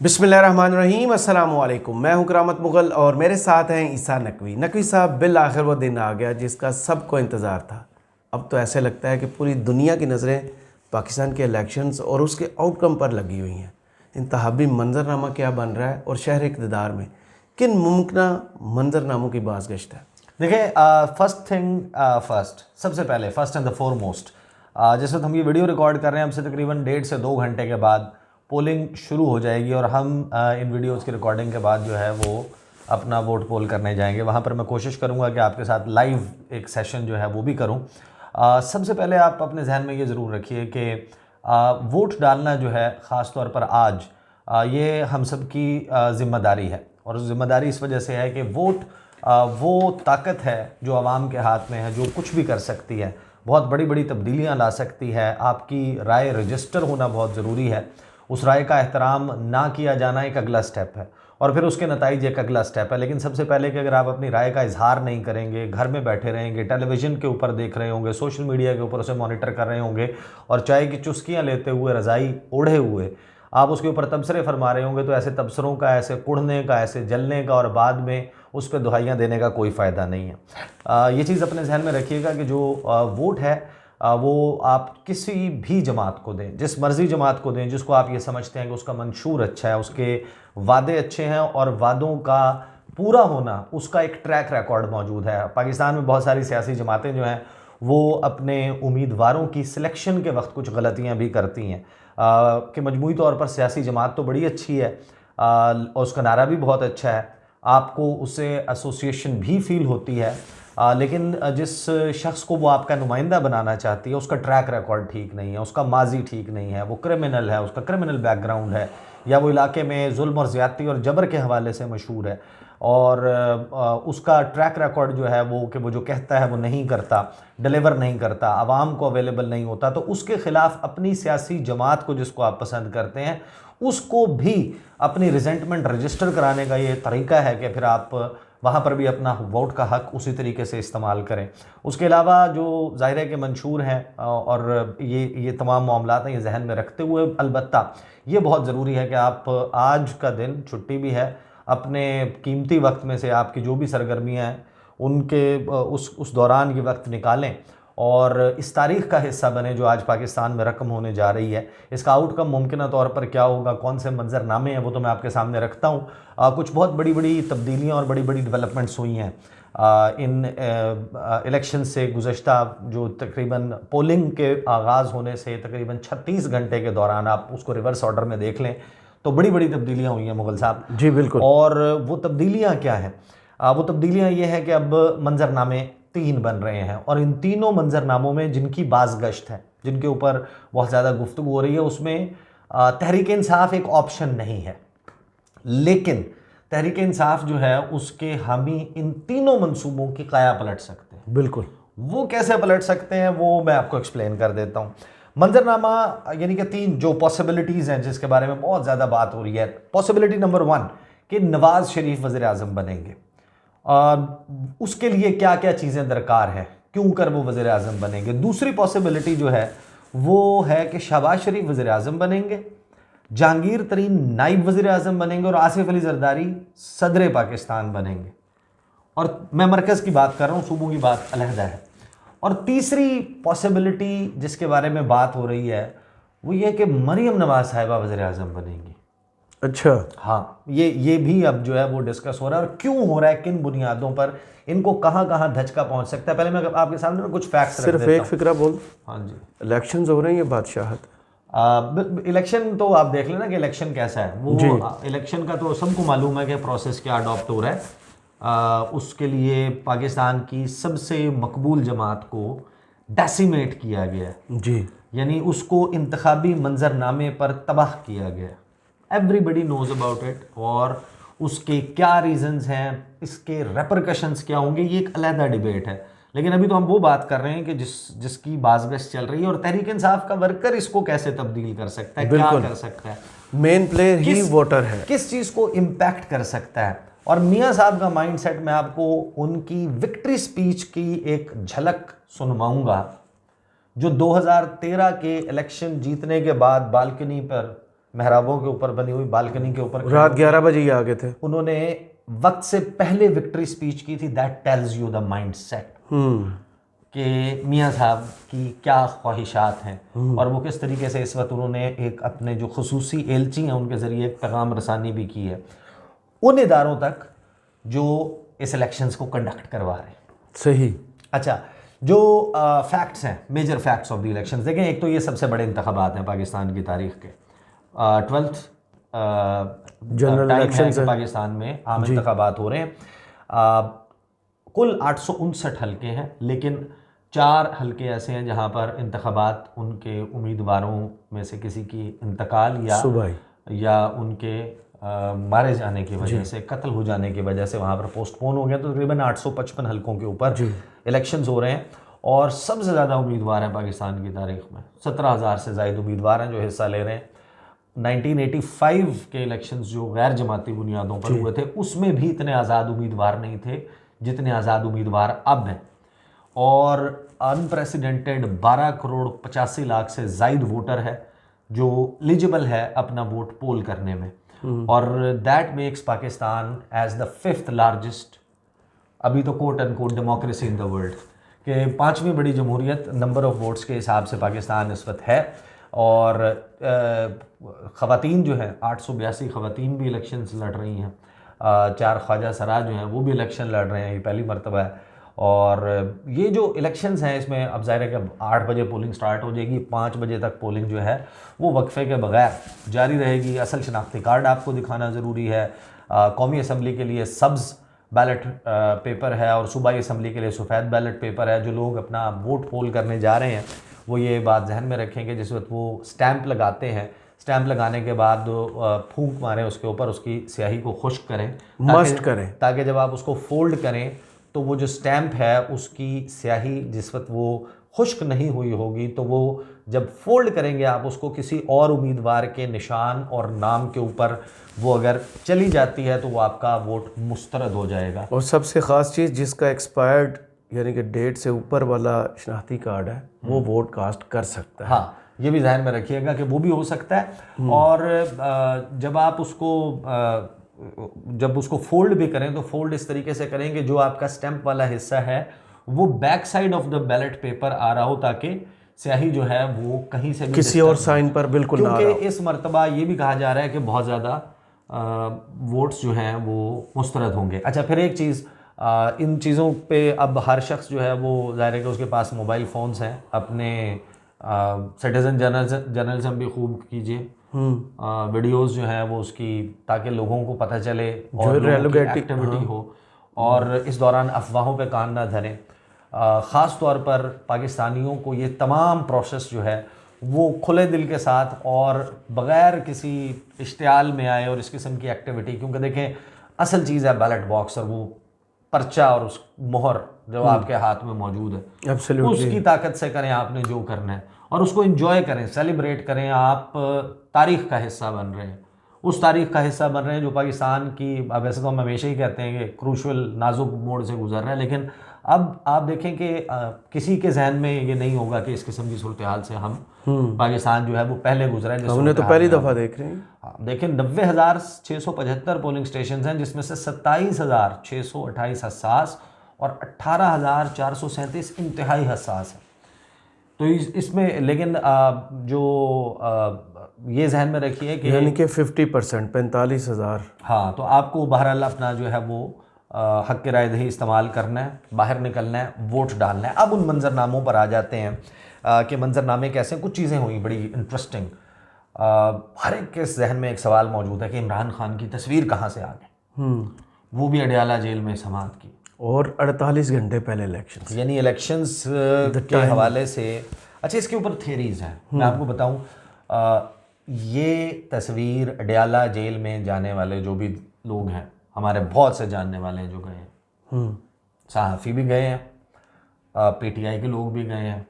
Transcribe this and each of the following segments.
बिस्मिल्लाहिर्रहमानिर्रहीम, अस्सलाम वालेकुम। मैं हूं करामत मुगल और मेरे साथ हैं ईसा नकवी। नकवी साहब, बिल आखिर वो दिन आ गया जिसका सबको इंतज़ार था। अब तो ऐसे लगता है कि पूरी दुनिया की नज़रें पाकिस्तान के इलेक्शंस और उसके आउटकम पर लगी हुई हैं। इंतहाबी मंजरनामा क्या बन रहा है और शहर इक़्तिदार में किन मुमकिन मंजरनामों की बाज़गश्त है? देखिए, फर्स्ट थिंग फर्स्ट, सबसे पहले फर्स्ट एंड द फोरमोस्ट, जिस वक्त हम ये वीडियो रिकॉर्ड कर रहे हैं हमसे तकरीबन 1.5 से 2 घंटे के बाद पोलिंग शुरू हो जाएगी और हम इन वीडियोज़ की रिकॉर्डिंग के बाद जो है वो अपना वोट पोल करने जाएंगे। वहाँ पर मैं कोशिश करूँगा कि आपके साथ लाइव एक सेशन जो है वो भी करूँ। सबसे पहले आप अपने जहन में ये ज़रूर रखिए कि वोट डालना जो है ख़ास तौर पर आज ये हम सब की ज़िम्मेदारी है। और ज़िम्मेदारी इस वजह से है कि वोट वो ताकत है जो आवाम के हाथ में है, जो कुछ भी कर सकती है, बहुत बड़ी बड़ी तब्दीलियां ला सकती है। आपकी राय रजिस्टर होना बहुत ज़रूरी है। उस राय का एहतराम ना किया जाना एक अगला स्टेप है और फिर उसके नताइज एक अगला स्टेप है। लेकिन सबसे पहले कि अगर आप अपनी राय का इजहार नहीं करेंगे, घर में बैठे रहेंगे, टेलीविज़न के ऊपर देख रहे होंगे, सोशल मीडिया के ऊपर उसे मॉनिटर कर रहे होंगे और चाय की चुस्कियाँ लेते हुए, रज़ाई ओढ़े हुए आप उसके ऊपर तबसरे फरमा रहे होंगे, तो ऐसे तबसरों का, ऐसे कुढ़ने का, ऐसे जलने का और बाद में उस पर दुहाइयाँ देने का कोई फ़ायदा नहीं है। ये चीज़ अपने जहन में रखिएगा कि जो वोट है वो आप किसी भी जमात को दें, जिस मर्ज़ी जमात को दें, जिसको आप ये समझते हैं कि उसका मंशूर अच्छा है, उसके वादे अच्छे हैं और वादों का पूरा होना, उसका एक ट्रैक रिकॉर्ड मौजूद है। पाकिस्तान में बहुत सारी सियासी जमातें जो हैं वो अपने उम्मीदवारों की सिलेक्शन के वक्त कुछ गलतियां भी करती हैं कि मजमूई तौर पर सियासी जमात तो बड़ी अच्छी है और उसका नारा भी बहुत अच्छा है, आपको उससे एसोसिएशन भी फील होती है, लेकिन जिस शख्स को वो आपका नुमाइंदा बनाना चाहती है उसका ट्रैक रिकॉर्ड ठीक नहीं है, उसका माजी ठीक नहीं है, वो क्रिमिनल है, उसका क्रिमिनल बैकग्राउंड है, या वो इलाके में जुल्म और ज़्यादती और जबर के हवाले से मशहूर है और उसका ट्रैक रिकॉर्ड जो है वो कि वो जो कहता है वो नहीं करता, डिलीवर नहीं करता, आवाम को अवेलेबल नहीं होता, तो उसके ख़िलाफ़ अपनी सियासी जमात को जिसको आप पसंद करते हैं उसको भी अपनी रिजेंटमेंट रजिस्टर कराने का ये तरीका है कि फिर आप वहाँ पर भी अपना वोट का हक उसी तरीके से इस्तेमाल करें। उसके अलावा जो ज़ाहिर के मंशूर हैं और ये तमाम मामलात हैं, ये जहन में रखते हुए अलबत्ता ये बहुत ज़रूरी है कि आप आज का दिन छुट्टी भी है, अपने कीमती वक्त में से आपकी जो भी सरगर्मियाँ हैं उनके उस दौरान ये वक्त निकालें और इस तारीख़ का हिस्सा बने जो आज पाकिस्तान में रकम होने जा रही है। इसका आउटकम मुमकिन तौर पर क्या होगा, कौन से मंजरनामे हैं, वो तो मैं आपके सामने रखता हूँ। कुछ बहुत बड़ी बड़ी तब्दीलियाँ और बड़ी बड़ी डेवलपमेंट्स हुई हैं इन इलेक्शन से गुज़श्ता जो तकरीबन पोलिंग के आगाज़ होने से तकरीबन 36 घंटे के दौरान आप उसको रिवर्स ऑर्डर में देख लें तो बड़ी बड़ी तब्दीलियाँ हुई हैं मुगल साहब। जी बिल्कुल। और वो तब्दीलियाँ क्या हैं? वो तब्दीलियाँ ये हैं कि अब मंजरनामे 3 बन रहे हैं और इन तीनों मंजरनामों में जिनकी बाज़गश्त है, जिनके ऊपर बहुत ज़्यादा गुफ्तगू हो रही है, उसमें तहरीक इंसाफ एक ऑप्शन नहीं है। लेकिन तहरीक इंसाफ जो है उसके हामी इन तीनों मंसूबों की काया पलट सकते हैं। बिल्कुल। वो कैसे पलट सकते हैं वो मैं आपको एक्सप्लेन कर देता हूँ। मंजरनामा यानी कि 3 जो पॉसिबिलिटीज़ हैं जिसके बारे में बहुत ज़्यादा बात हो रही है। पॉसिबिलिटी नंबर 1 कि नवाज़ शरीफ वज़ीर आज़म बनेंगे और उसके लिए क्या क्या चीज़ें दरकार है, क्यों कर वो वज़ीर आज़म बनेंगे। दूसरी पॉसिबिलिटी जो है वो है कि शहबाज शरीफ वज़ीर आज़म बनेंगे, जहांगीर तरीन नाइब वज़ीर आज़म बनेंगे और आसिफ अली जरदारी सदर पाकिस्तान बनेंगे। और मैं मरकज़ की बात कर रहा हूँ, सूबों की बात अलहदा है। और तीसरी पॉसिबिलिटी जिसके बारे में बात हो रही है वो ये कि मरीम नवाज़ साहिबा वज़ीर आज़म बनेंगी। अच्छा। हाँ, ये भी अब जो है वो डिस्कस हो रहा है और क्यों हो रहा है, किन बुनियादों पर, इनको कहाँ कहाँ धचका पहुँच सकता है। पहले मैं आपके सामने कुछ फैक्ट्स रख सिर्फ देता एक हूँ। फिक्रा बोल, हाँ जी, इलेक्शंस हो रहे हैं, ये बादशाहत। इलेक्शन तो आप देख लेना कि इलेक्शन कैसा है वो। इलेक्शन का तो सबको मालूम है कि प्रोसेस क्या अडॉप्ट हो रहा है। उसके लिए पाकिस्तान की सबसे मकबूल जमात को डेसिमेट किया गया है, जी। यानी उसको इंतखाबी मंजरनामे पर तबाह किया गया। एवरीबडी नोज अबाउट इट और उसके क्या रीजंस हैं, इसके रेपरकशंस क्या होंगे, ये एक अलहदा डिबेट है। लेकिन अभी तो हम वो बात कर रहे हैं कि जिसकी बाज़गश्त चल रही है और तहरीक इंसाफ का वर्कर इसको कैसे तब्दील कर सकता है, क्या कर सकता है, मेन प्लेयर ही वोटर है, किस चीज़ को इम्पैक्ट कर सकता है। और मियाँ साहब का माइंडसेट मैं आपको उनकी विक्ट्री स्पीच की एक झलक सुनवाऊंगा जो 2013 के इलेक्शन जीतने के बाद बालकनी पर मेहराबों के ऊपर बनी हुई बालकनी के ऊपर रात 11 बजे ही आ गए थे। उन्होंने वक्त से पहले विक्ट्री स्पीच की थी। That tells you the mind set कि मियाँ साहब की क्या ख्वाहिशात हैं और वो किस तरीके से इस वक्त उन्होंने एक अपने जो खुसूसी एलची हैं उनके ज़रिए एक पैगाम रसानी भी की है उन इदारों तक जो इस इलेक्शंस को कंडक्ट करवा रहे हैं। सही। अच्छा, जो फैक्ट्स हैं, major facts of the elections देखें, एक तो ये सबसे बड़े इंतखाबात हैं पाकिस्तान की तारीख के। 12th जनरल टाइम है इलेक्शंस कि है। पाकिस्तान में आम इंतखाबात हो रहे हैं। कुल 859 हलके हैं, लेकिन 4 हलके ऐसे हैं जहाँ पर इंतखाबात उनके उम्मीदवारों में से किसी की इंतकाल या उनके मारे जाने की वजह से, कत्ल हो जाने की वजह से वहाँ पर पोस्टपोन हो गया। तो तकरीबन 855 हलकों के ऊपर इलेक्शंस हो रहे हैं और सबसे ज़्यादा उम्मीदवार हैं पाकिस्तान की तारीख में। 17,000 से ज़ायद उम्मीदवार हैं जो हिस्सा ले रहे हैं। 1985 के इलेक्शंस जो गैर जमाती बुनियादों पर हुए थे उसमें भी इतने आज़ाद उम्मीदवार नहीं थे जितने आज़ाद उम्मीदवार अब हैं और अनप्रेसिडेंटेड 12 करोड़ 85 लाख से ज़ायद वोटर है जो एलिजिबल है अपना वोट पोल करने में और that makes Pakistan as the 5th largest, अभी तो quote and quote democracy in the world के 5वीं बड़ी जमहूरियत नंबर ऑफ वोट्स के हिसाब से पाकिस्तान इस वक्त है। और ख़वातीन जो है 882 ख़वातीन भी इलेक्शंस लड़ रही हैं। 4 ख्वाजा सरा जो हैं वो भी इलेक्शन लड़ रहे हैं, ये पहली मरतबा है। और ये जो इलेक्शंस हैं इसमें अब ज़ाहिर है कि 8 बजे पोलिंग स्टार्ट हो जाएगी, 5 बजे तक पोलिंग जो है वो वक्फे के बगैर जारी रहेगी। असल शनाख्ती कार्ड आपको दिखाना ज़रूरी है। कौमी असम्बली के लिए सब्ज़ बैलेट पेपर है और सूबाई असम्बली के लिए सफ़ेद बैलेट पेपर है। जो लोग अपना वोट पोल करने जा रहे हैं वो ये बात जहन में रखें कि जिस वक्त वो स्टैंप लगाते हैं, स्टैंप लगाने के बाद फूंक मारें उसके ऊपर, उसकी स्याही को खुश्क करें, मस्ट करें, ताकि जब आप उसको फोल्ड करें तो वो जो स्टैंप है उसकी स्याही जिस वक्त वो खुश्क नहीं हुई होगी तो वो जब फोल्ड करेंगे आप उसको किसी और उम्मीदवार के निशान और नाम के ऊपर वो अगर चली जाती है तो वो आपका वोट मुस्तरद हो जाएगा। और सबसे ख़ास चीज़, जिसका एक्सपायर्ड यानी कि डेट से ऊपर वाला शनाख्ती कार्ड है वो वोट कास्ट कर सकता है। हाँ, ये भी ध्यान में रखिएगा कि वो भी हो सकता है। और जब आप उसको जब उसको फोल्ड भी करें तो फोल्ड इस तरीके से करें कि जो आपका स्टैंप वाला हिस्सा है वो back side of the ballot paper आ रहा हो ताकि स्याही जो है वो कहीं से भी किसी और साइन पर बिल्कुल ना आ रहा हो। क्योंकि इस मरतबा ये भी कहा जा रहा है कि बहुत ज़्यादा वोट्स जो हैं वो मुस्तरद होंगे। अच्छा, फिर एक चीज़, इन चीज़ों पे अब हर शख्स जो है वो ज़ाहिर है कि उसके पास मोबाइल फ़ोन्स हैं। अपने सिटीज़न जर्नलिज्म भी खूब कीजिए, वीडियोस जो हैं वो उसकी, ताकि लोगों को पता चले और लोगों की एक्टिविटी हो और इस दौरान अफवाहों पे कान ना धरें। ख़ास तौर पर पाकिस्तानियों को ये तमाम प्रोसेस जो है वो खुले दिल के साथ और बग़ैर किसी इश्तियाल में आए और इस किस्म की एक्टिविटी, क्योंकि देखें असल चीज़ है बैलेट बॉक्स और वो पर्चा और उस मोहर जो आपके हाथ में मौजूद है, उसकी ताकत से करें आपने जो करना है और उसको एंजॉय करें, सेलिब्रेट करें। आप तारीख़ का हिस्सा बन रहे हैं, उस तारीख़ का हिस्सा बन रहे हैं जो पाकिस्तान की, वैसे तो हम हमेशा ही कहते हैं कि क्रूशल नाजुक मोड़ से गुजर रहा है, लेकिन अब आप देखें कि किसी के जहन में ये नहीं होगा कि इस किस्म की सूरत हाल से हम पाकिस्तान जो है वो पहले गुजरा है। हमने तो पहली दफ़ा देख रहे हैं। देखें 90,675 पोलिंग स्टेशन हैं जिसमें से 27,628 हसास और 18,437 इंतहाई हसास हैं। तो इसमें लेकिन जो ये जहन में रखिए कि यानी कि 50% 45,000। हाँ, तो आपको बहरहाल अपना जो है वो हक़ राय दही इस्तेमाल करना है, बाहर निकलना है, वोट डालना है। अब उन मंजरनामों पर आ जाते हैं कि मंजरनामे कैसे। कुछ चीज़ें हुई बड़ी इंटरेस्टिंग। हर एक के जहन में एक सवाल मौजूद है कि इमरान खान की तस्वीर कहाँ से आ गई, वो भी अडयाला जेल में समाअत की और 48 घंटे पहले इलेक्शंस, यानी इलेक्शंस के हवाले से। अच्छा, इसके ऊपर थेरीज़ हैं, मैं आपको बताऊं। ये तस्वीर अडयाला जेल में जाने वाले जो भी लोग हैं, हमारे बहुत से जानने वाले हैं जो गए हैं, सहाफ़ी भी गए हैं, पीटीआई के लोग भी गए हैं,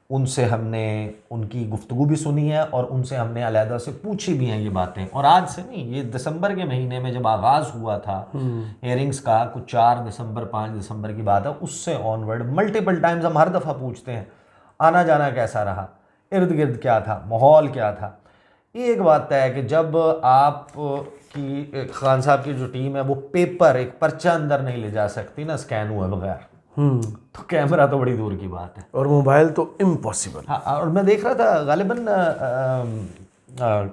उनसे हमने उनकी गुफ्तगू भी सुनी है और उनसे हमने अलहदा से पूछी भी हैं ये बातें। और आज से नहीं, ये दिसंबर के महीने में जब आगाज़ हुआ था हेयरिंग्स का, कुछ 4 दिसंबर 5 दिसंबर की बात है, उससे ऑनवर्ड मल्टीपल टाइम्स हम हर दफ़ा पूछते हैं आना जाना कैसा रहा, इर्द गिर्द क्या था, माहौल क्या था। ये एक बात तय है कि जब आप की खान साहब की जो टीम है वो पेपर एक पर्चा अंदर नहीं ले जा सकती ना स्कैन हुए बगैर, तो कैमरा तो बड़ी दूर की बात है। और मोबाइल तो इम्पॉसिबल। हाँ, और मैं देख रहा था गालिबन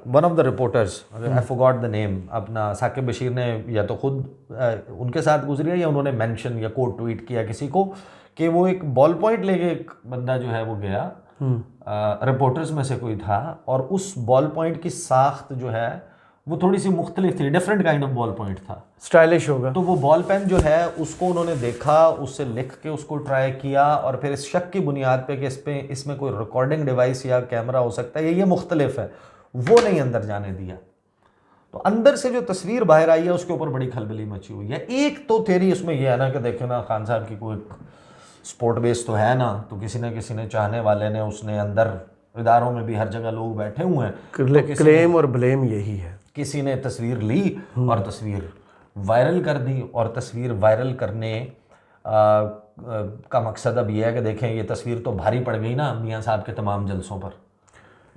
one of the reporters, I forgot the name, अपना साकिब बशीर ने या तो खुद उनके साथ गुजरी है या उन्होंने मेंशन या कोट ट्वीट किया किसी को कि वो एक बॉल पॉइंट लेके एक बंदा जो है वो गया, रिपोर्टर्स में से कोई था, और उस बॉल पॉइंट की साख्त जो है वो थोड़ी सी मुख्तलिफ थी, different kind of ball point था, स्टाइलिश होगा। तो वो बॉल पेन जो है उसको उन्होंने देखा, उससे लिख के उसको ट्राई किया, और फिर इस शक की बुनियाद पे कि इसमें कोई रिकॉर्डिंग डिवाइस या कैमरा हो सकता है, ये मुख्तलिफ है, वो नहीं अंदर जाने दिया। तो अंदर से जो तस्वीर बाहर आई है उसके ऊपर बड़ी खलबली मची हुई है। एक तो थेरी उसमें यह है ना कि देखे ना, खान साहब की कोई स्पोर्ट बेस तो है ना, तो किसी ने चाहने वाले ने, उसने अंदर इदारों में भी हर जगह लोग बैठे हुए हैं, क्लेम और ब्लेम यही है। किसी ने तस्वीर ली और तस्वीर वायरल कर दी, और तस्वीर वायरल करने का मकसद अब यह है कि देखें ये तस्वीर तो भारी पड़ गई ना मियाँ साहब के तमाम जलसों पर।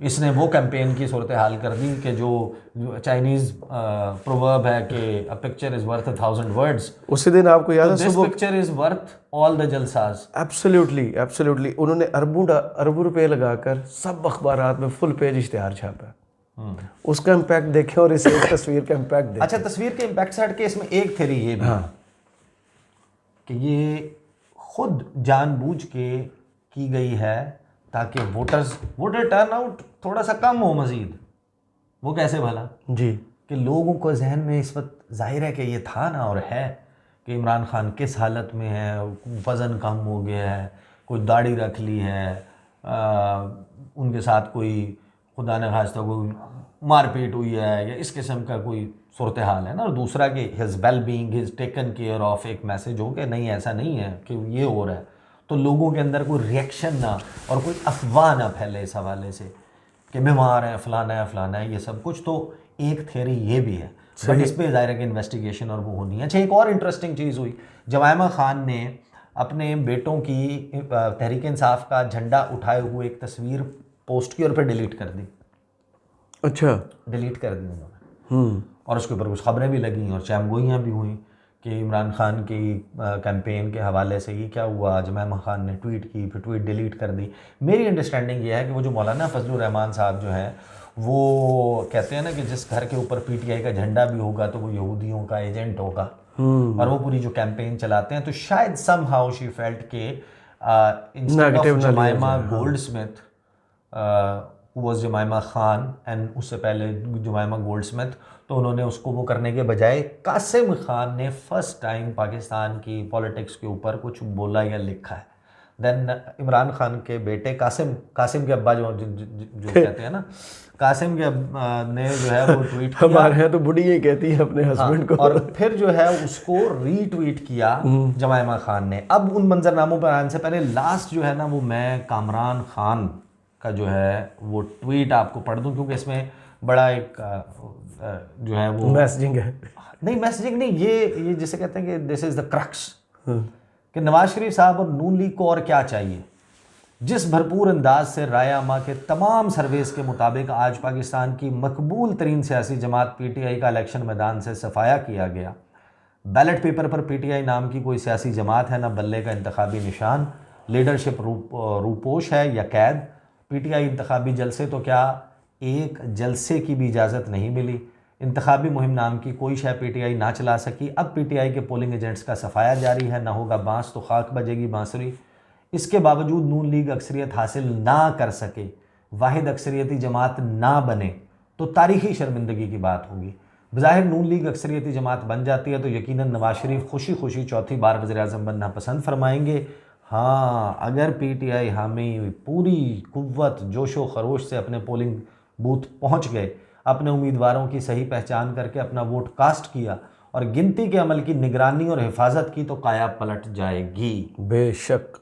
इसने वो कैंपेन की सूरत हाल कर दी कि जो चाइनीज़ प्रोवर्ब है कि a picture is worth 1000 words, उसी दिन आपको याद है this picture is worth all the जलसाज। एब्सोल्युटली एब्सोल्युटली, उन्होंने अरबों रुपए लगाकर सब अखबारात में फुल पेज इश्तिहार छापा। उसका इम्पैक्ट देखें और इस एक तस्वीर का इम्पैक्ट देखें। अच्छा, तस्वीर के इम्पैक्ट से हट के इसमें एक थ्योरी ये भी कि ये खुद जानबूझ के की गई है ताकि वोटर टर्नआउट थोड़ा सा कम हो मजीद। वो कैसे भला जी, कि लोगों को जहन में इस वक्त जाहिर है कि ये था ना और है कि इमरान खान किस हालत में है, वज़न कम हो गया है, कोई दाढ़ी रख ली है, उनके साथ कोई खुदा न खास्ता कोई मारपीट हुई है या इस किस्म का कोई सूरत हाल है ना, और दूसरा कि his well being is taken care of, एक मैसेज हो कि नहीं ऐसा नहीं है कि ये हो रहा है, तो लोगों के अंदर कोई रिएक्शन ना और कोई अफवाह ना फैले इस हवाले से कि बीमार है फलाना है ये सब कुछ। तो एक थ्योरी ये भी है, बट इस पर ज़ाहिर है कि इन्वेस्टिगेशन और वो होनी है। अच्छा, एक और इंटरेस्टिंग चीज़ हुई, जमायमा खान ने अपने बेटों की तहरीक इंसाफ का झंडा उठाए हुए एक तस्वीर पोस्ट की और फिर डिलीट कर दी। अच्छा, डिलीट कर दी उन्होंने, और उसके ऊपर कुछ खबरें भी लगीं और चैमगोइयाँ भी हुई कि इमरान खान की कैंपेन के हवाले से ये क्या हुआ, जमायमा खान ने ट्वीट की फिर ट्वीट डिलीट कर दी। मेरी अंडरस्टैंडिंग ये है कि वो जो मौलाना फजलुर रहमान साहब जो हैं वो कहते हैं ना कि जिस घर के ऊपर पीटीआई का झंडा भी होगा तो वो यहूदियों का एजेंट होगा, और वो पूरी जो कैंपेन चलाते हैं, तो शायद समहाउ शी फेल्ट के instead of Jemima Goldsmith was Jemima Khan and उससे पहले जमायमा गोल्डस्मिथ, तो उन्होंने उसको वो करने के बजाय कासिम खान ने फर्स्ट टाइम पाकिस्तान की पॉलिटिक्स के ऊपर कुछ बोला या लिखा है। देन इमरान खान के बेटे कासिम के अब्बा जो कहते हैं ना, कासिम के ने जो है वो ट्वीट किया, हमारे यहाँ तो बुढ़ी ही कहती है अपने हस्बैंड को, और फिर जो है उसको रीट्वीट किया जमायमा खान ने। अब उन मंजरनामों पर आने से पहले लास्ट जो है ना वो मैं कामरान खान का जो है वो ट्वीट आपको पढ़ दूं, क्योंकि इसमें बड़ा एक जो है वो मैसेजिंग है। नहीं, मैसेजिंग नहीं, ये जिसे कहते हैं कि दिस इज़ द क्रक्स, कि नवाज शरीफ साहब और नून लीग को और क्या चाहिए। जिस भरपूर अंदाज से रायामा के तमाम सर्वेस के मुताबिक आज पाकिस्तान की मकबूल तरीन सियासी जमात पीटीआई का इलेक्शन मैदान से सफाया किया गया। बैलेट पेपर पर पीटीआई नाम की कोई सियासी जमात है ना बल्ले का इंतखाबी निशान, लीडरशिप रूपोश है या कैद। पीटीआई इंतखाबी जलसे तो क्या एक जलसे की भी इजाज़त नहीं मिली। इंतखाबी मुहिम नाम की कोई शय पीटीआई ना चला सकी। अब पीटीआई के पोलिंग एजेंट्स का सफाया जारी है, ना होगा बांस तो खाक बजेगी बांसुरी। इसके बावजूद नून लीग अक्सरियत हासिल ना कर सके, वाहिद अक्सरियती जमात ना बने तो तारीखी शर्मिंदगी की बात होगी। बज़ाहिर नून लीग अक्सरियती जमात बन जाती है तो यकीनन नवाज शरीफ खुशी खुशी चौथी बार वज़ीर-ए-आज़म बनना पसंद फरमाएंगे। हाँ, अगर पीटीआई हामी पूरी कुव्वत जोशो खरोश से अपने पोलिंग बूथ पहुँच गए, अपने उम्मीदवारों की सही पहचान करके अपना वोट कास्ट किया और गिनती के अमल की निगरानी और हिफाजत की, तो काया पलट जाएगी बेशक।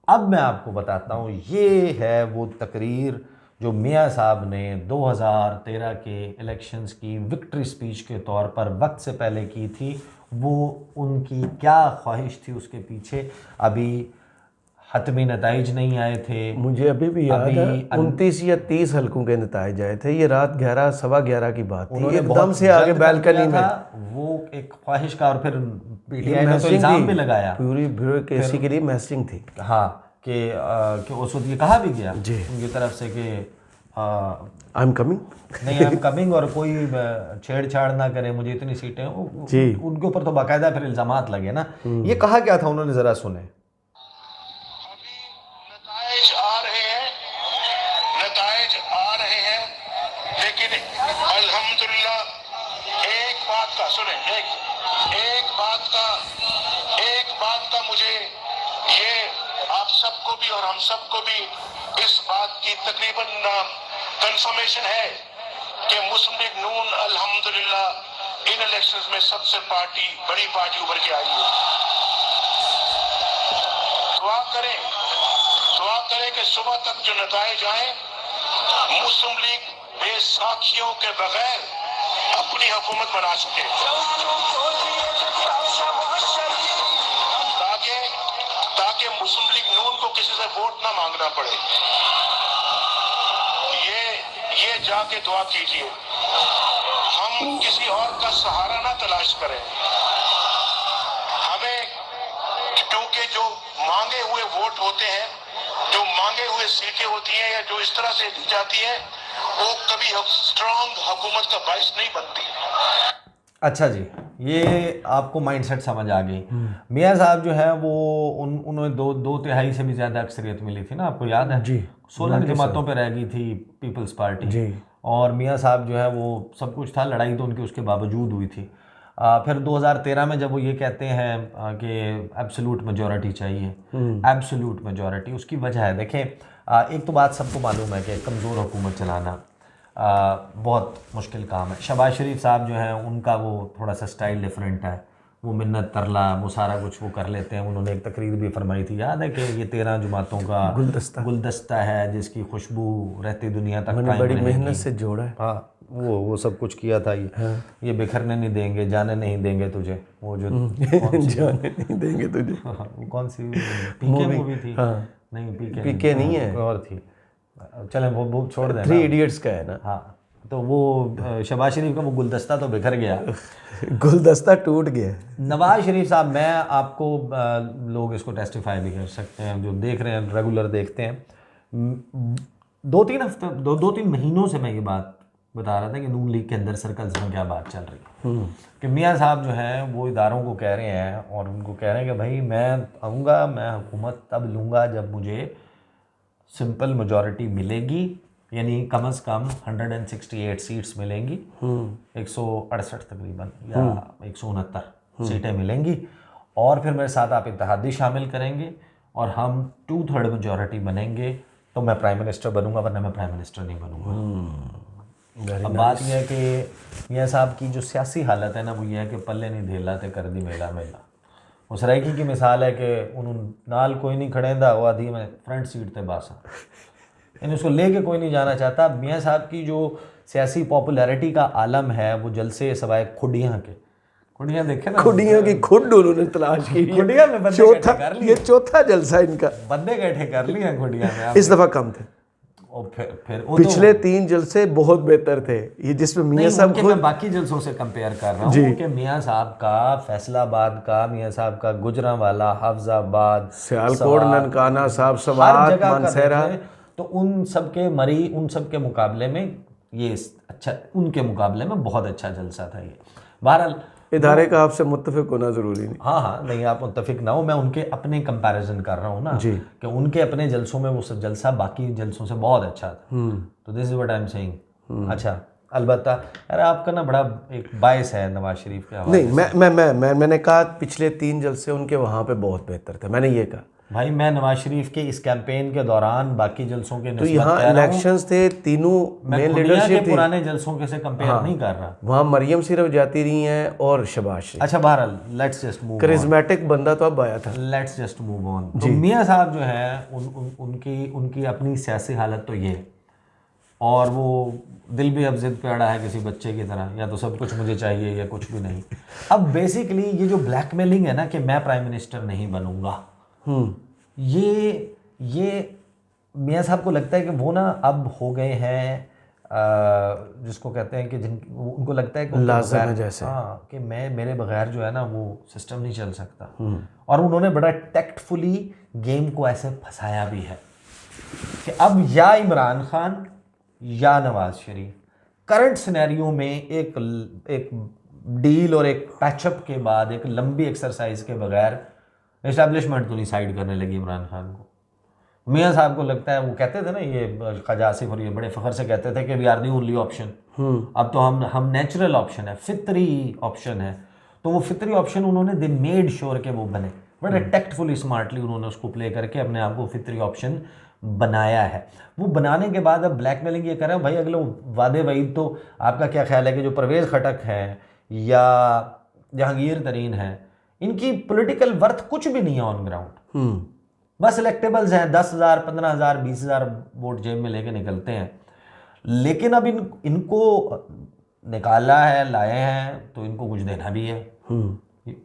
अब मैं आपको बताता हूँ, ये है वो तकरीर जो मियाँ साहब ने 2013 के इलेक्शंस की विक्ट्री स्पीच के तौर पर वक्त से पहले की थी। वो उनकी क्या ख्वाहिश थी उसके पीछे, अभी हतमी नताइज नहीं आए थे। मुझे अभी भी याद है 29 या 30 हलकों के नताइज आए थे। ये रात 11 सवा 11 की बात थी। उन्होंने एकदम बहुत से आगे जल्द कर बैल्कनी दिया में था, वो एक ख्वाहिश का, और फिर पीटीआई ने तो इल्जाम भी लगाया पूरी ब्यूरोक्रेसी के लिए मैसिंग थी। हाँ कि उस वक्त ये कहा भी गया उनकी तरफ से कि आई एम कमिंग नहीं, आई एम कमिंग, और कोई छेड़छाड़ ना करे, मुझे इतनी सीटें। उनके ऊपर तो बाकायदा फिर इल्जामात लगे ना। ये कहा क्या था उन्होंने, जरा सुने। नताइज आ रहे हैं, लेकिन अल्हम्दुलिल्लाह एक बात का सुने, एक बात का मुझे ये आप सबको भी और हम सबको भी इस बात की तकरीबन कंफर्मेशन है कि मुस्लिम लीग नून अल्हम्दुलिल्लाह इन इलेक्शंस में सबसे बड़ी पार्टी उभर के आई है। दुआ करें कि सुबह तक जो नताइज आए, मुस्लिम लीग बेसाखियों के बगैर अपनी हुकूमत बना सके, ताकि मुस्लिम लीग नून को किसी से वोट ना मांगना पड़े। ये जाके दुआ कीजिए, हम किसी और का सहारा ना तलाश करें। हमें, क्योंकि जो मांगे हुए वोट होते हैं, जो मांगे हुए सीटें होती हैं, या जो इस तरह से दी जाती है, वो कभी स्ट्रांग हुकूमत का बाइस नहीं बनती। अच्छा जी, ये आपको माइंडसेट समझ आ गई। मियाँ साहब जो है वो उन्होंने दो तिहाई से भी ज़्यादा अक्सरियत मिली थी ना, आपको याद है जी। 16 जमातों पे रह गई थी पीपल्स पार्टी जी। और मियाँ साहब जो है वो सब कुछ था, लड़ाई तो उनकी उसके बावजूद हुई थी। फिर 2013 में जब वो ये कहते हैं कि एब्सोल्यूट मेजॉरिटी चाहिए, एब्सोल्यूट मेजॉरिटी, उसकी वजह है, देखें एक तो बात सबको मालूम है कि कमज़ोर हुकूमत चलाना बहुत मुश्किल काम है। शहबाज शरीफ साहब जो हैं उनका वो थोड़ा सा स्टाइल डिफरेंट है, वो मिन्नत तरला वो सारा कुछ वो कर लेते हैं। उन्होंने एक तकरीर भी फरमाई थी, याद है कि ये 13 जमातों का गुलदस्ता है जिसकी खुशबू रहती दुनिया तक कायम बड़ी रहेगी। मेहनत से जोड़ा है। हाँ, वो सब कुछ किया था ये बिखरने नहीं देंगे, जाने नहीं देंगे तुझे, वो जो जाने नहीं देंगे तुझे, वो कौन सी पीके मूवी थी? नहीं, पीके नहीं है, और थी, चलें वो छोड़ दें। 3 इडियट्स का है ना। हाँ, तो वो शहबाज शरीफ का वो गुलदस्ता तो बिखर गया, गुलदस्ता टूट गया। नवाज शरीफ साहब, मैं आपको लोग इसको टेस्टिफाई भी कर सकते हैं जो देख रहे हैं, रेगुलर देखते हैं, 2-3 महीनों से मैं ये बात बता रहा था कि नून लीग के अंदर सर्कल्स में क्या बात चल रही है कि मियाँ साहब जो हैं वो इदारों को कह रहे हैं और उनको कह रहे हैं कि भाई मैं आऊँगा, मैं हुकूमत तब लूँगा जब मुझे सिंपल मेजॉरिटी मिलेगी, यानी कम से कम 168 सीट्स मिलेंगी, 168 तकरीबन या 169 सीटें मिलेंगी, और फिर मेरे साथ आप इत्तेहादी शामिल करेंगे और हम 2/3 मेजॉरिटी बनेंगे तो मैं प्राइम मिनिस्टर बनूंगा, वरना मैं प्राइम मिनिस्टर नहीं बनूंगा। अब बात यह है कि मियाँ साहब की जो सियासी हालत है ना, वो ये है कि पल्ले नहीं धेला ते कर दी मेला मेला। उस राइकी की मिसाल है कि उन्होंने नाल कोई नहीं खड़ेंदा, वो आधी में फ्रंट सीट थे बासा, यानी उसको लेके कोई नहीं जाना चाहता। मियाँ साहब की जो सियासी पॉपुलैरिटी का आलम है वो जलसे सवाए खुडियाँ के, खुडियाँ देखे ना, खुडियाँ की खुड उन्होंने तलाश की, खुडियाँ में बंदे इकट्ठे कर लिए, ये चौथा जलसा इनका, बंदे इकट्ठे कर लिए हैं खुडियाँ में। इस दफ़ा कम थे, और फिर पिछले 3 जलसे बहुत बेहतर थे, ये जिसमें मियाँ साहब मैं बाकी जलसों से कंपेयर कर रहा हूँ कि मियाँ साहब का फैसलाबाद का, मियाँ साहब का गुजरांवाला, हाफजाबाद, सियालकोट, ननकाना साहब, सवात, मानसेरा, तो उन सब के मरी, उन सब के मुकाबले में ये अच्छा, उनके मुकाबले में बहुत अच्छा जलसा था ये। बहरहाल इदारे का आपसे मुत्तफिक होना ज़रूरी नहीं। हाँ, नहीं आप मुत्तफिक ना हो, मैं उनके अपने कंपैरिजन कर रहा हूँ ना जी, कि उनके अपने जलसों में वो जलसा बाकी जलसों से बहुत अच्छा था। तो this is what I am saying. अच्छा, अलबत्ता यार आपका ना बड़ा एक बायस है नवाज शरीफ के हवाले से। नहीं, मैंने कहा पिछले 3 जलसे उनके वहाँ पे बहुत बेहतर थे, मैंने ये कहा। भाई मैं नवाज शरीफ के इस कैंपेन के दौरान बाकी जलसों के तो यहाँ इलेक्शंस थे, तीनों मेन लीडरशिप थी, पुराने जलसों के से कंपेयर नहीं कर रहा। वहाँ मरियम सिर्फ जाती रही हैं और शहबाज शरीफ। अच्छा, बहरहाल लेट्स जस्ट मूव, करिश्मेटिक बंदा तो अब आया था, लेट्स जस्ट मूव ऑन। तो मियाँ साहब जो है उनकी अपनी सियासी हालत तो ये, और वो दिल भी अब जिद पे अड़ा है किसी बच्चे की तरह, या तो सब कुछ मुझे चाहिए या कुछ भी नहीं। अब बेसिकली ये जो ब्लैकमेलिंग है ना कि मैं प्राइम मिनिस्टर नहीं बनूंगा, ये मियाँ साहब को लगता है कि वो ना अब हो गए हैं जिसको कहते हैं कि उनको लगता है कि उनके लाज़िम है बगैर, जैसे। हाँ, कि मेरे बगैर जो है ना वो सिस्टम नहीं चल सकता। और उन्होंने बड़ा टैक्टफुली गेम को ऐसे फंसाया भी है कि अब या इमरान खान या नवाज शरीफ करंट सिनेरियो में एक डील और एक पैचअप के बाद एक लंबी एक्सरसाइज के बगैर एस्टैब्लिशमेंट तो नहीं साइड करने लगी इमरान खान को। मियाँ साहब को लगता है, वो कहते थे ना, ये ख्वाजा आसिफ और ये बड़े फ़ख्र से कहते थे कि we are the only option. अब तो हम नेचुरल ऑप्शन है, फितरी ऑप्शन है। तो वो फितरी ऑप्शन उन्होंने दे मेड श्योर के वो बने, बड़े टैक्टफुली स्मार्टली उन्होंने उसको प्ले करके अपने आप को फितरी ऑप्शन बनाया है। वो बनाने के बाद अब ब्लैकमेलिंग ये कर रहे हैं भाई अगले वादे वईद। तो आपका क्या ख्याल है कि जो परवेज़ खटक है या जहांगीर तरीन है, इनकी पॉलिटिकल वर्थ कुछ भी नहीं है ऑन ग्राउंड, बस इलेक्टेबल्स हैं, 10,000 15,000 20,000 वोट जेब में लेके निकलते हैं। लेकिन अब इनको निकाला है, लाए हैं, तो इनको कुछ देना भी है।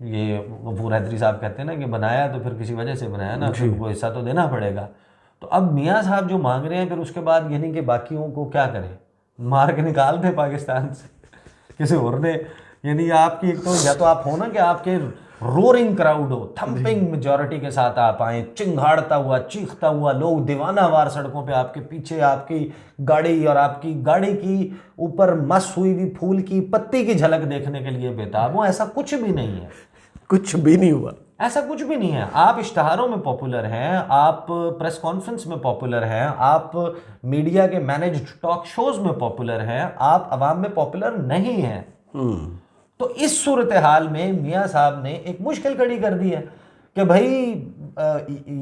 ये गफूर हैदरी साहब कहते हैं ना कि बनाया तो फिर किसी वजह से बनाया ना, फिर उनको हिस्सा तो देना पड़ेगा। तो अब मियाँ साहब जो मांग रहे हैं, फिर उसके बाद यानी कि बाकियों को क्या करें, मार के निकाल दें पाकिस्तान से किसी और ने। यानी आपकी एक तो या तो आप हो ना कि आपके रोरिंग क्राउड हो, थंपिंग मेजॉरिटी के साथ आप आए, चिंगाड़ता हुआ, चीखता हुआ, लोग दीवानावार सड़कों पे आपके पीछे, आपकी गाड़ी और आपकी गाड़ी की ऊपर मस हुई हुई फूल की पत्ती की झलक देखने के लिए बेताब हो। ऐसा कुछ भी नहीं है, कुछ भी नहीं हुआ, ऐसा कुछ भी नहीं है। आप इश्तहारों में पॉपुलर हैं, आप प्रेस कॉन्फ्रेंस में पॉपुलर हैं, आप मीडिया के मैनेज्ड टॉक शोज में पॉपुलर हैं, आप अवाम में पॉपुलर नहीं हैं। तो इस सूरत हाल में मियाँ साहब ने एक मुश्किल खड़ी कर दी है कि भाई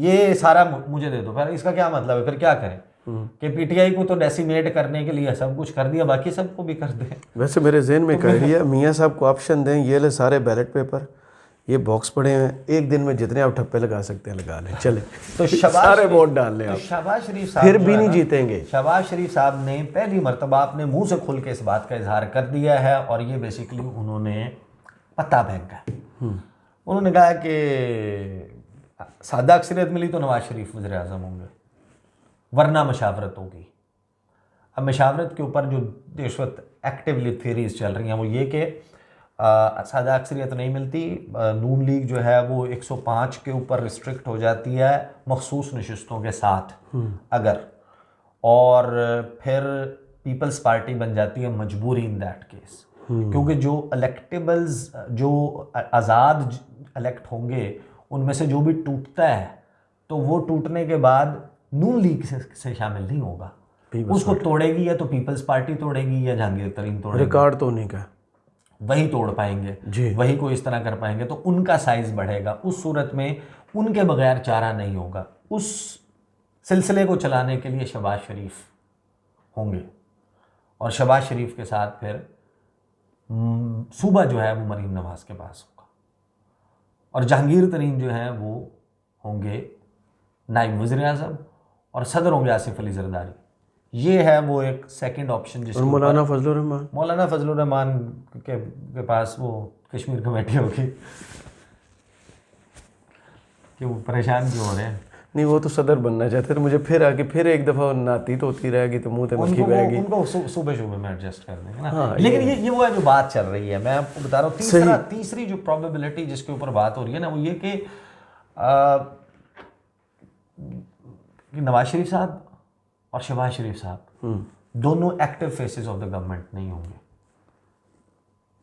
ये सारा मुझे दे दो। फिर इसका क्या मतलब है, फिर क्या करें कि पीटीआई को तो डेसिमेट करने के लिए सब कुछ कर दिया, बाकी सबको भी कर दें। वैसे मेरे जहन में एक आइडिया, मियाँ साहब को ऑप्शन दें, ये ले सारे बैलेट पेपर, ये बॉक्स पड़े हैं, एक दिन में जितने आप ठप्पे लगा सकते हैं लगा लें, चले तो सारे वोट डाल लें आप, शहबाज शरीफ साहब फिर जो भी है नहीं ना, जीतेंगे। शहबाज शरीफ साहब ने पहली मर्तबा अपने मुंह से खुल के इस बात का इजहार कर दिया है, और ये बेसिकली उन्होंने पत्ता फेंका है। उन्होंने कहा कि सादा अक्सरियत मिली तो नवाज शरीफ वज़ीर आज़म होंगे, वरना मशावरत होगी। अब मशावरत के ऊपर जो इस वक्त एक्टिवली थ्योरीज चल रही हैं वो ये कि सादा अक्सरियत नहीं मिलती, नून लीग जो है वो 105 के ऊपर रिस्ट्रिक्ट हो जाती है मखसूस नशिस्तों के साथ अगर, और फिर पीपल्स पार्टी बन जाती है मजबूरी इन दैट केस, क्योंकि जो इलेक्टेबल्स, जो आज़ाद इलेक्ट होंगे, उनमें से जो भी टूटता है तो वो टूटने के बाद नून लीग से शामिल नहीं होगा, उसको तोड़ेगी या तो पीपल्स पार्टी तोड़ेगी या जहांगीर तरीन तोड़ेगी। रिकॉर्ड तो नहीं का वही तोड़ पाएंगे, वही को इस तरह कर पाएंगे, तो उनका साइज बढ़ेगा। उस सूरत में उनके बगैर चारा नहीं होगा। उस सिलसिले को चलाने के लिए शहबाज शरीफ होंगे, और शहबाज शरीफ के साथ फिर सूबा जो है वो मरीम नवाज के पास होगा, और जहांगीर तरीन जो है वो होंगे नायब वज़ीर आज़म, और सदर होंगे आसिफ अली जरदारी। ये है वो एक सेकंड ऑप्शन जिसके मौलाना फजलुर रहमान, मौलाना फजलुर रहमान के पास वो कश्मीर कमेटी होगी। क्यों परेशान क्यों हो रहे हैं? नहीं वो तो सदर बनना चाहते थे, मुझे फिर आके फिर एक दफ़ा नाती तो होती रहेगी तो मुंह पे मक्खी बहेगी। उनको सूबे शूबे में एडजस्ट कर देंगे ना। हाँ, लेकिन ये वो है जो बात चल रही है, मैं आपको बता रहा हूँ। तीसरी जो प्रोबेबिलिटी जिसके ऊपर बात हो रही है ना, वो ये कि नवाज शरीफ साहब और शहबाज शरीफ साहब दोनों active faces of the government नहीं होंगे।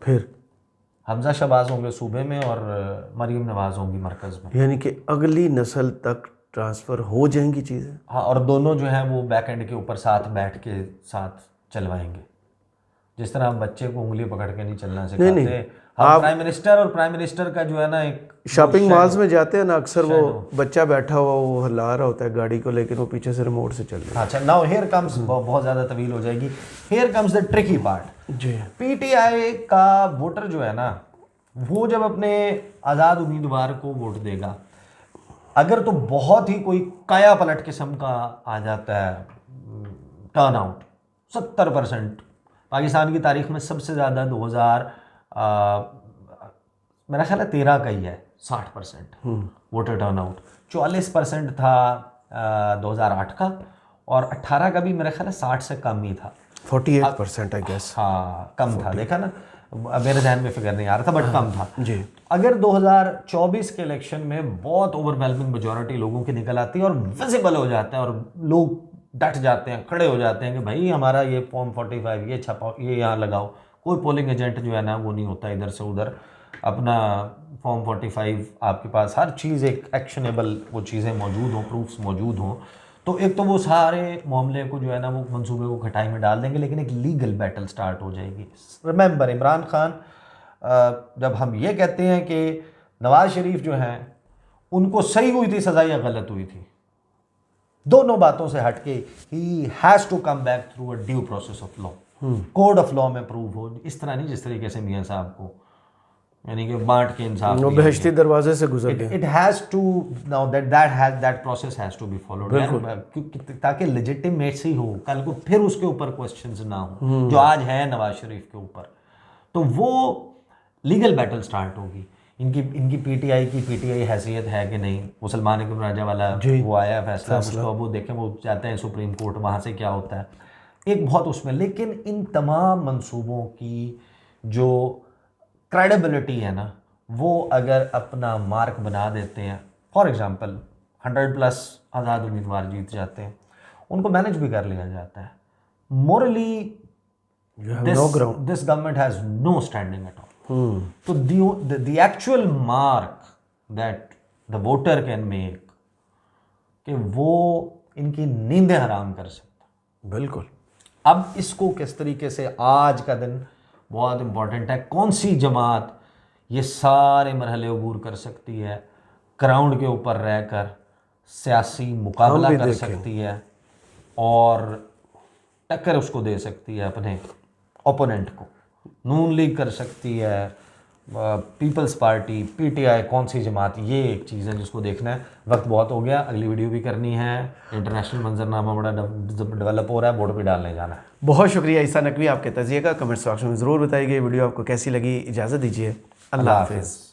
फिर हमजा शहबाज होंगे सूबे में और मरीम नवाज होंगी मरकज़ में, यानी कि अगली नस्ल तक ट्रांसफ़र हो जाएंगी चीज़ें। हाँ, और दोनों जो हैं वो बैक एंड के ऊपर साथ बैठ के साथ चलवाएंगे। जिस तरह हम बच्चे को उंगली पकड़ के नहीं चलना सिखाते, हम प्राइम मिनिस्टर और प्राइम मिनिस्टर का जो है ना, एक शॉपिंग मॉल्स में जाते हैं ना, अक्सर वो बच्चा बैठा हुआ वो हिला रहा होता है गाड़ी को, लेकिन वो पीछे से रिमोट से चल रहा है। अच्छा, नाउ हियर कम्स, बहुत ज़्यादा तवील हो जाएगी, here comes the tricky part जी। पीटीआई का वोटर जो है ना, वो जब अपने आज़ाद उम्मीदवार को वोट देगा, अगर तो बहुत ही कोई काया पलट किस्म का आ जाता है टर्न आउट, 70%, पाकिस्तान की तारीख में सबसे ज़्यादा 2000 मेरा ख्याल है 13 का ही है, 60% वोटर टर्नआउट। 44% था 2008 का, और 18 का भी मेरा ख्याल है 60 से कम ही था। 48% आई गेस। हाँ कम था, देखा ना, मेरे ध्यान में फिगर नहीं आ रहा था, बट कम था जी। अगर 2024 के इलेक्शन में बहुत ओवरवेलमिंग मेजॉरिटी लोगों की निकल आती है और विजिबल हो जाता है और लोग डट जाते हैं, खड़े हो जाते हैं कि भाई हमारा ये फॉर्म 45 ये छपाओ, ये यहाँ लगाओ, कोई पोलिंग एजेंट जो है ना वो नहीं होता इधर से उधर, अपना फॉर्म 45 आपके पास हर चीज़ एक एक्शनेबल वो चीज़ें मौजूद हों, प्रूफ्स मौजूद हों, तो एक तो वो सारे मामले को जो है ना वो मंसूबे को खटाई में डाल देंगे, लेकिन एक लीगल बैटल स्टार्ट हो जाएगी। रिमेंबर इमरान खान, जब हम ये कहते हैं कि नवाज शरीफ जो हैं उनको सही हुई थी सज़ा या गलत हुई थी, दोनों बातों से हटके ही has to come back through a due process of law, code of law में प्रूव हो, इस तरह नहीं जिस तरीके से मियां साहब को यानी कि बांट के इंसाफ वो बहिश्ती दरवाजे से गुजर गए। It has to now that process has to be followed, ताकि लेजिटिमेसी हो, कल को फिर उसके ऊपर क्वेश्चंस ना हो जो आज है नवाज शरीफ के ऊपर, तो वो लीगल बैटल स्टार्ट होगी। इनकी पीटीआई की पीटीआई हैसियत है कि नहीं, वो सलमान इब्न राजा वाला वो आया फैसला, उसको अब वो देखें, वो जाते हैं सुप्रीम कोर्ट, वहाँ से क्या होता है, एक बहुत उसमें। लेकिन इन तमाम मंसूबों की जो क्रेडिबिलिटी है ना, वो अगर अपना मार्क बना देते हैं, फॉर एग्जांपल 100+ आज़ाद उम्मीदवार जीत जाते हैं, उनको मैनेज भी कर लिया जाता है, morally this government has no standing at all. तो the actual mark that the voter can make कि वो इनकी नींदें हराम कर सकता। बिल्कुल। अब इसको किस तरीके से, आज का दिन बहुत इंपॉर्टेंट है, कौन सी जमात ये सारे मरहले अबूर कर सकती है, ग्राउंड के ऊपर रहकर सियासी मुकाबला कर सकती है और टक्कर उसको दे सकती है अपने ओपोनेंट को। नून लीग कर सकती है, पीपल्स पार्टी, पीटीआई, कौन सी जमात, ये एक चीज़ है जिसको देखना है। वक्त बहुत हो गया, अगली वीडियो भी करनी है, इंटरनेशनल मंजरनामा बड़ा डेवलप हो रहा है, वोट भी डालने जाना है। बहुत शुक्रिया ईसा नकवी आपके तजिए का, कमेंट्स बॉक्स में ज़रूर बताइए वीडियो आपको कैसी लगी। इजाज़त दीजिए, अल्लाह हाफिज़।